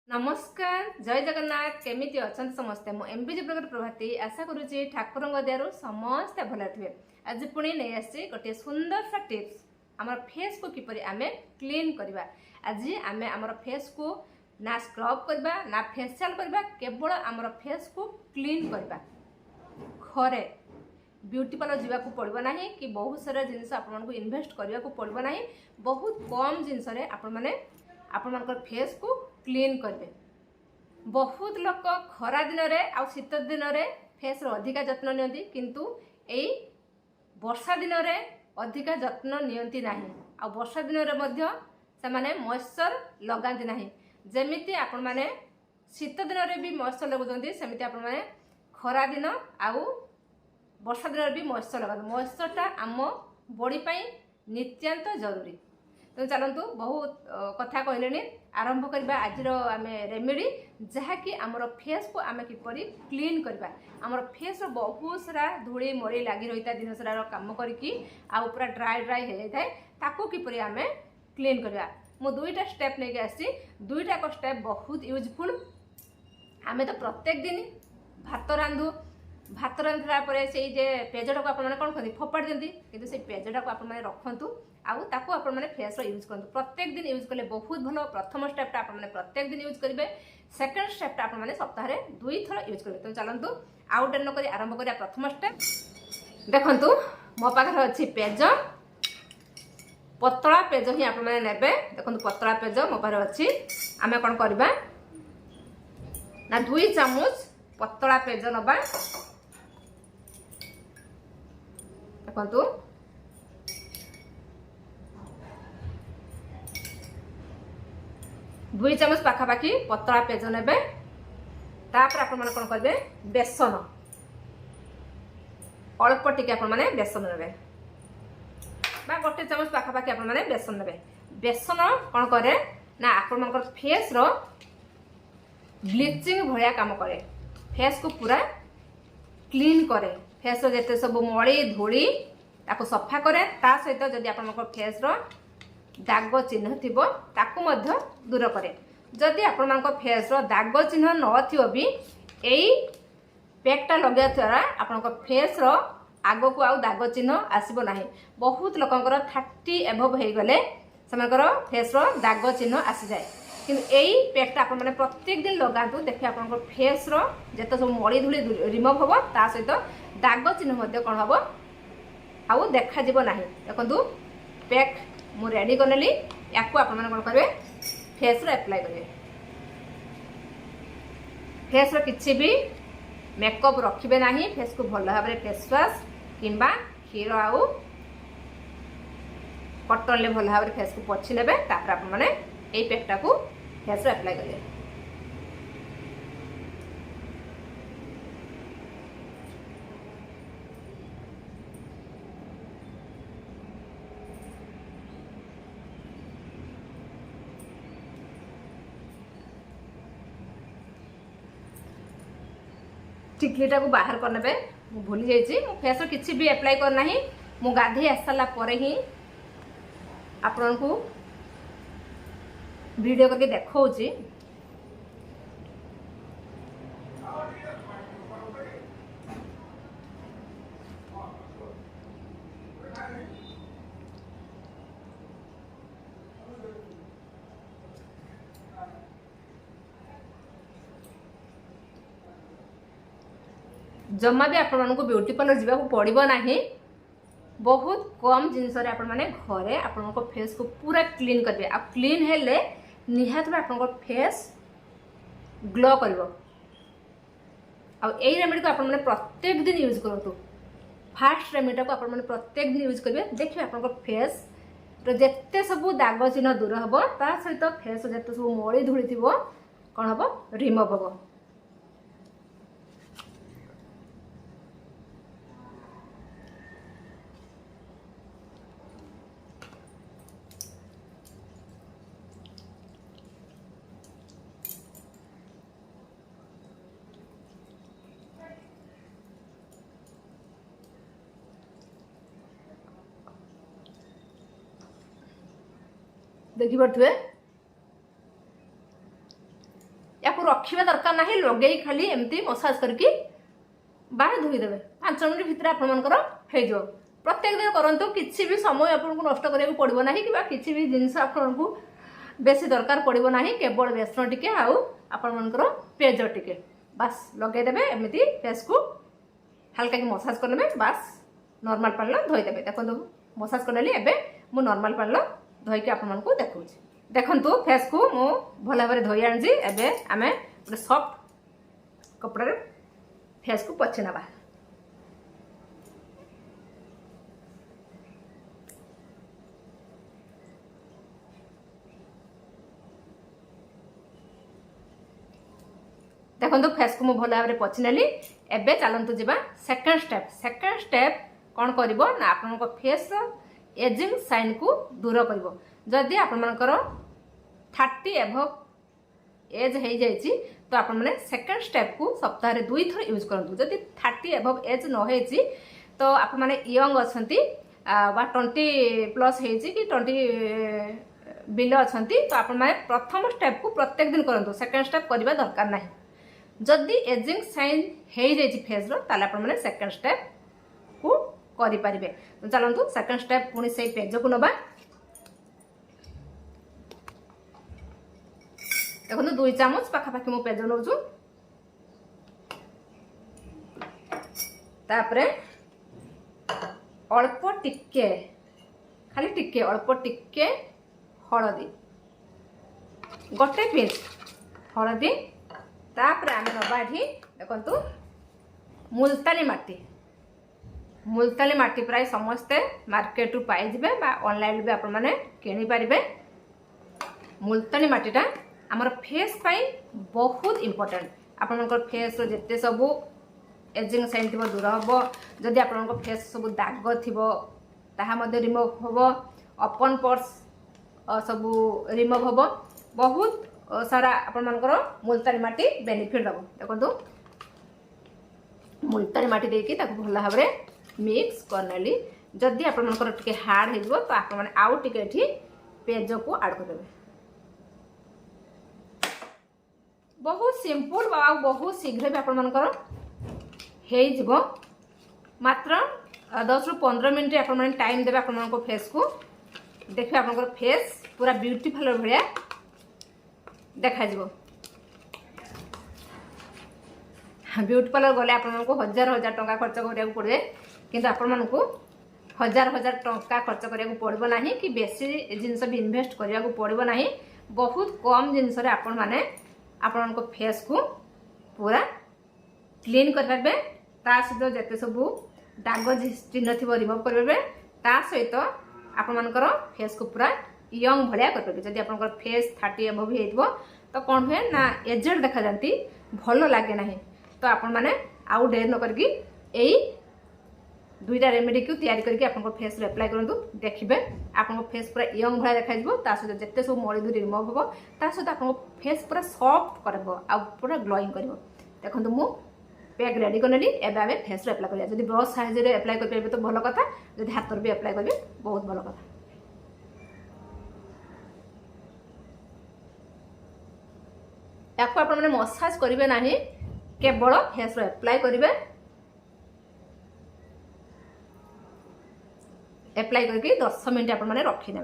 नमस्कार जय जगन्नाथ केमिति अछंत समस्ते मु एमबीजे प्रगत प्रभाती आशा करूची ठाकुर दयारु समस्ते भले थे। आज पुणी नहीं आसी गोटे सुंदर सा टिप्स आमर फेस को किपरि आमे क्लीन करबा। आज आमे आमर फेस को ना स्क्रब करबा ना फेशियल करबा, केवल आमर फेस को क्लीन करबा। घरे ब्यूटी पार्लर जावा को पड़बो नाही कि बहुत सारा जिनिस आपन को इन्वेस्ट करबा को पड़बो नाही। बहुत कम जिनिस रे आपन माने आपण मानकर फेस को क्लीन करबे। बहुत लोक खरा दिन रे आ शीत दिन रे फेस रो अधिका जत्न नियंती, किंतु एई वर्षा दिन रे अधिका जत्न नियंती नाही। आ वर्षा दिन रे मध्य से माने मॉइस्चर लगांती नाही। जेमिति आपण माने शीत दिन रे भी मॉइस्चर लगुचंती, सेमिति आपण माने खरा दिन आउ वर्षा दिन रे भी मॉइस्चर लगांती। मॉइस्चरटा आम बॉडी पई नित्यांत जरूरी। तो चलतु बहुत कथा कहले आरंभ करबा आज आमे रेमेडी जहाँकि आमर फेस को आमे किपरि क्लीन करबा। आमर फेस रो बहुत सारा धूली मरी लागी रही दिन सारा काम करके आ पूरा ड्राई ड्राई हो जाए ताको किपरि आमे क्लीन करबा। मु दुईटा स्टेप लेके आसी, दुईटा को स्टेप बहुत यूजफुल। आमे तो प्रत्येक दिन भात रांधु, भात रांधिला परे से जे पेजटा को आपण कोन करती फोपाड़ दिंती, किंतु से पेजटा को आपण रखंतु आउ ताको आपण माने फेस रो यूज करंतु। प्रत्येक दिन यूज करले बहुत भलो। प्रथम स्टेपटा आपण माने प्रत्येक दिन यूज करिवे, सेकंड स्टेपटा आपण माने सप्ताह रे 2 थर यूज करिवे। तो चलंतु आउट न करी आरंभ करिया। प्रथम स्टेप देखंतु मो पाखर अछि पेज, पतला पेज ही आपण माने नेबे। देखंतु पतला पेज मो पाखर अछि। आमे कोन करबा ना 2 चामच पतला पेज नबा। देखंतु 2 चामच पाखापाखि पतला पेज नेबे। तापर आपण माने कोन करबे बेसन अल्प टिके आपण माने बेसन नेबे बा 1 चामच पाखापाखि आपण माने बेसन नेबे। बेसन कोन करे ना आपण मानकर फेस रो ब्लीचिंग भलिया काम करे। फेस को पूरा क्लीन करे। फेस रो जेते सब मळी धूली ताको सफा करे। ता सहित जदि आपण मानकर फेस रो दाग चिन्ह थिबो ताकू मध्य दूर करे। जदि आपण मानकर फेस रो दाग चिन्ह न थिबो भी एई पैकटा लगे द्वारा आपण फेस रो आगो को आउ दाग चिन्ह आसीबो नाही। बहुत लोकंकर 30 एभव हे गले समकर फेस रो दाग चिन्ह आसी जाय, किंतु एई पैकटा आपण माने प्रत्येक दिन लगातु। देखि आपण फेस रो जेते सब मळी धुली रिमूव होबो, ता सहित दाग चिन्ह मध्य कोन होबो आउ देखा जिवो नाही। देखंतु पैक मु रेडी करनेली। याकू आपण माने कोन करबे फेस रो अप्लाई करबे। फेस रो किछि भी मेकअप रखिबे नाही। फेस को भल भाबरे फेस वाश किंबा क्षीर आउ कॉटन ले भल भाबरे फेस को पोछि लेबे। तापर आपण माने एई पैकटा को फेस रो अप्लाई करबे। टिकलीटा को बाहर करने मु भूली जाइए। मो फेस किसी भी अप्लाई करना ही मु गाधे आसाला परे ही आपण को वीडियो करके देखौची। जमा भी आपण मानक ब्यूटी पार्लर जावा को पड़िबो नाही। बहुत कम जिनिस रे आपण माने घरे आपण को फेस को पूरा क्लीन करबे। आ क्लीन हेले निहात आपण को फेस ग्लो करबो। आ एई रेमेडी को आपण माने प्रत्येक दिन यूज करंतु। फास्ट रेमेडी को आपण माने प्रत्येक दिन यूज करबे। देखिबे आपण को फेस रो जेते सब दाग चिन्ह दूर हबो, ता सहित फेस जेते सब मळी धुली थिबो कोन हबो रिमूव हबो। देखि पड़ुए या रखा दरकार ना लगे खाली एमती मसाज करके बाहर धोईदेवे 5 मिनट भितर आपंकर हो प्रत्येक दिन करूँ किसी भी समय आपको नष्ट करा पड़ो ना कि किसी भी जिनस आपको बेसी दरकार पड़ो ना केवल बेसन टिके आपर पेज टिके बास लगेदेवे एमती फेस को हल्का की मसाज करने बास नॉर्मल पानी धोईदेवे देखो मसाज करदेली एवं मु नॉर्मल पानी धोईकी आपको देखा देखु फेस को मु भल भाव धोई आनी एवं आम गोटे सफ्ट कपड़ा फेस को पोछि नवा देखो फेस को मु भल भाव पोछि नेली एबे चलतु जीवा सेकंड स्टेप कौन कर आप फेस एजिंग साइन को दूर कर जदि आपणकर 30 एभव एज हो जाइए तो आप सेकंड स्टेप को सप्ताह 2 थर यूज करूँ जदि 30 एभव एज न हो तो आप मैंने यंग अच्छा 20+ कि 20 बिलो अच्छा तो आप प्रथम स्टेप को प्रत्येक दिन करूँ सेकंड स्टेप करवा दरकार ना जदि एजिंग साइन हो जाइए फेस ताले आप सेकंड स्टेप को करें तो चलतु सेकंड स्टेप पुणी से पेज को नवा देखो 2 चामच पाखापाखि मु पेज नौ तापरे अल्प टिके खाली टिके अल्प टिके हलदी गोटे पिंच हलदी तापरे आम नवा देखु मुल्तानी माटी प्राय समस्ते मार्केट रू पाइबे ऑनलाइन भी आपण माने किनी पारिबे मुल्तानी माटीटा आमर फेस पाई बहुत इम्पोर्टेंट आपनकर फेस रो जेते सबु एजिंग साइन थी दूर हम जदि आप फेस सब दाग थी रिमूव हम ओपन पोर्स सबू रिमूव हम बहुत सारा आपनकर मुल्तानी माटी बेनिफिट दब देखो मुल्तानी माटी देकी भल भाव मिक्स करनेली जदि आपनकर टिके हार्ड हो तो आप आउ टिके पेज को ऐड करदेवे बहुत सिंपल बहुत शीघ्र भी आपनकर हो मात्र 10 ରୁ 15 मिनट आप टाइम देवे आप फेस को देखिए आप फेस पूरा ब्यूटीफुल भाया देखा ब्यूटीफुल गले आपको हजार हजार टंका खर्च करा पड़े कि आपको हजार हजार टंका खर्च करा पड़ो ना कि बेसी जिनस भी इन्वेस्ट करा पड़ो ना बहुत कम जिनस आपण फेस को पूरा क्लीन करेंगे सहित जिते सब दाग चिन्ह थी रिमूव करेंगे सहित आपणकर फेस को पूरा यंग भाया करेंगे जदि आप फेस 30 एबव हो तो कौन हुए ना एजेड देखा जाती भल लगे ना तो आपण मैंने आउ डेर न करके यही 2टा रेमेडी को तैयारी करके आप फेस एप्लाय करूँ देखिए आप फेस पूरा यंग भाया देखा सहित जिते सब मली धूरी रिमूव हम सहित आप फेस पूरा सॉफ्ट कर पूरा ग्लोइंग कर देखो मु पैक रेडी कर एवं आम फेस एप्लाय करा जब ब्रश साहाଯ୍य एप्लाय करेंगे तो भल कथा जब हाथ भी एप्लाय करेंगे बहुत भल कथा या आप मसाज करेंगे ना केवल फेस एप्लाय करेंगे एप्लाय करके 10 मिनट आप रखिने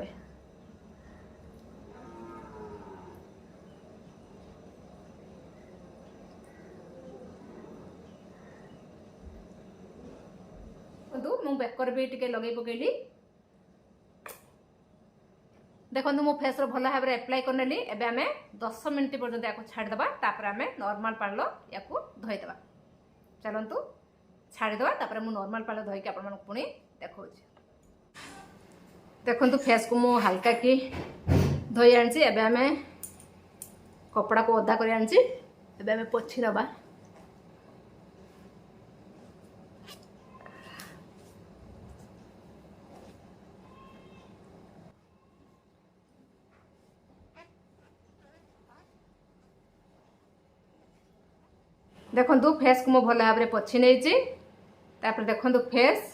मु बेकर भी टिके लगे पकेली देखो मो फेस भल भाव एप्लाय करनेली एबे आमे 10 मिनट पर्यंत या छाड़देवा तापर आमे नॉर्मल पानी या धोईदेवा चलतु छाड़देवा मु नॉर्मल पानी धोईकी आप पुणी देखा देखो फेस को मु हल्का की धोई आनी एबे आमे कपड़ा को ओदा कर आनी एबे आमे पोछि दबा देखो फेस को मु भल भाव में पोछि नहीं देखो फेस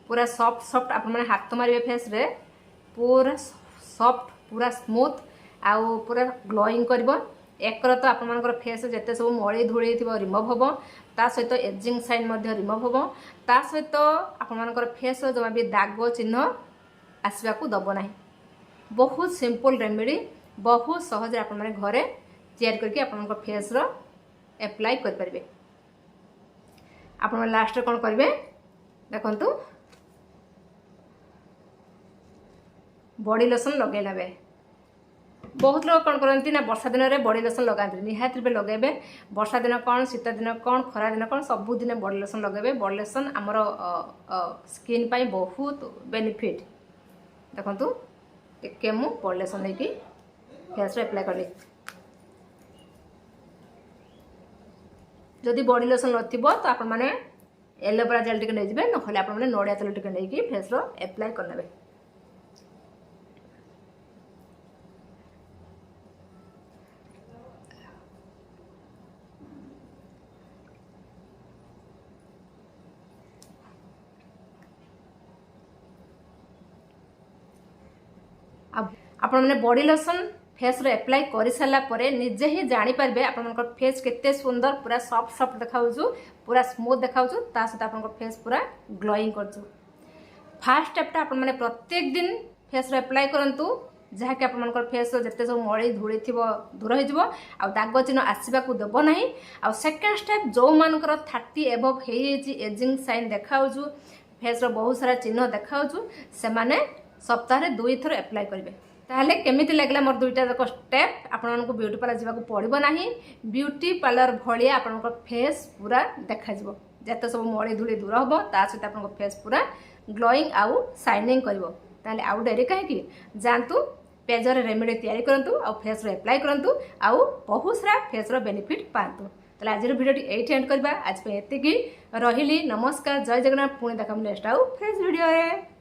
पूरा सॉफ्ट सॉफ्ट आप हाथ मारे फेस रे पूरा सॉफ्ट पूरा स्मूथ आउ पूरा ग्लोइंग कर एकर तो आपर फेस जिते सब मली धूली थी रिमूव हम ता सहित एजिंग साइन रिमूव हम ता सहित आपर फेस जमा भी दाग चिन्ह आसवा को दब ना। बहुत सिंपल रेमेडी बहुत सहज आप घरे तैयार करके आप फेस रो एप्लाई करें। आप लास्ट कौन करेंगे देखु बॉडी लोशन लगे लगे बहुत लोग कौन करती ना वर्षा दिन में बॉडी लोशन लगाते निहाती लगे वर्षा दिन कौन शीत दिन कौन खरा दिन कौन सबुदिन बॉडी लोशन लगे। बॉडी लोशन आमर स्किन पाई बहुत बेनिफिट देखु टे मु बॉडी लोशन लेकिन फेस एप्लाई कली जदि बॉडी लोशन नथिबो तो आप मैंने एलोवेरा जेल टिके नहीं ना आप नड़िया तेल टिके नहीं फेस रो एप्लाई करने। आप बॉडी लोशन फेस रो एप्लाई कर सारा निजे ही जानीपारे आप फेस केते सुंदर पूरा सॉफ्ट सॉफ्ट देखाऊँ पूरा स्मूथ देखाऊँ ता सहित आप फेस पूरा ग्लोइंग कर। फास्ट स्टेपटा आप प्रत्येक दिन फेस रो एप्लाई करूँ जहाँकि आप फेस जिते सब मली धूली थी दूर हो दाग चिन्ह आसवा को देव ना। आ सेकेंड स्टेप जो मानकर 30 एबव एजिंग साइन देखाऊँ फेस रो बहुत सारा चिन्ह देखाऊँ से माने सप्ताह 2 थर एप्लाई करेंगे। ताहले केमिति लागला मोर दुईटा जाक स्टेप आपनको ब्यूटी पार्लर जावाक पड़ो ना। ब्यूटी पार्लर भाया आप फेस पूरा देखा जिते सब मली धूली दूर हम ता सहित आप फेस पूरा ग्लोइंग आउ शाइनिंग कर। आउ डेरी कहीं जातु पेजर रेमेडी तैयारी करूँ आ फेस रो एप्लाई करूँ आउ बहुत सारा फेस रो बेनिफिट पातु। ताले आज भिडियोटी एठी एंड करबा। आज पे एतिकी रहिली नमस्कार जय जगन्नाथ पुणी देखा नेक्स्ट आउ फेस वीडियो रे।